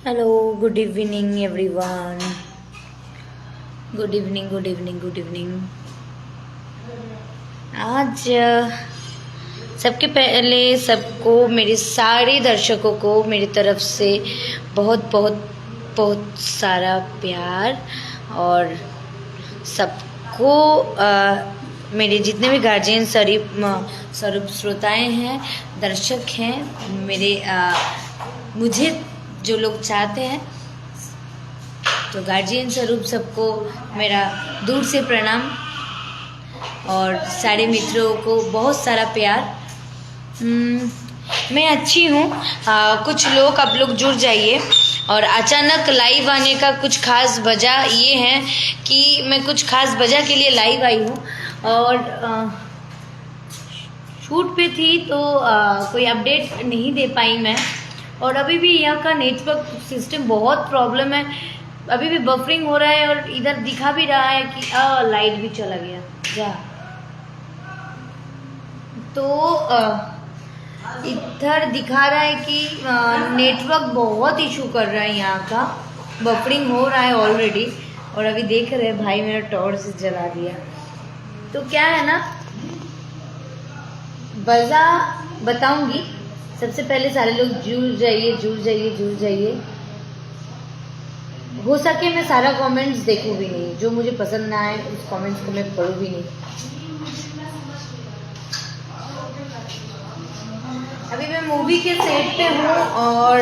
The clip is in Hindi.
Hello, good evening everyone. Good evening, good evening, good evening. आज सबके पहले सबको, मेरे सारे दर्शकों को मेरी तरफ से बहुत बहुत बहुत सारा प्यार। और सबको मेरे जितने भी गार्जियन स्वरूप श्रोताएं हैं, दर्शक हैं, मेरे मुझे जो लोग चाहते हैं, तो गार्जियन स्वरूप सबको मेरा दूर से प्रणाम और सारे मित्रों को बहुत सारा प्यार। मैं अच्छी हूँ। कुछ लोग आप लोग जुड़ जाइए। और अचानक लाइव आने का कुछ खास वजह ये है कि मैं कुछ खास वजह के लिए लाइव आई हूँ और शूट पे थी, तो कोई अपडेट नहीं दे पाई मैं। और अभी भी यहाँ का नेटवर्क सिस्टम बहुत प्रॉब्लम है, अभी भी बफरिंग हो रहा है। और इधर दिखा भी रहा है कि लाइट भी चला गया जा। तो इधर दिखा रहा है कि नेटवर्क बहुत इशू कर रहा है, यहाँ का बफरिंग हो रहा है ऑलरेडी। और अभी देख रहे हैं भाई मेरा टॉर्च जला दिया। तो क्या है ना, वजह बताऊंगी। सबसे पहले सारे लोग जुड़ जाइए, जुड़ जाइए, जुड़ जाइए। हो सके मैं सारा कमेंट्स देखूं भी नहीं, जो मुझे पसंद ना आए उस कमेंट्स को मैं पढ़ूं भी नहीं। अभी मैं मूवी के सेट पे हूँ और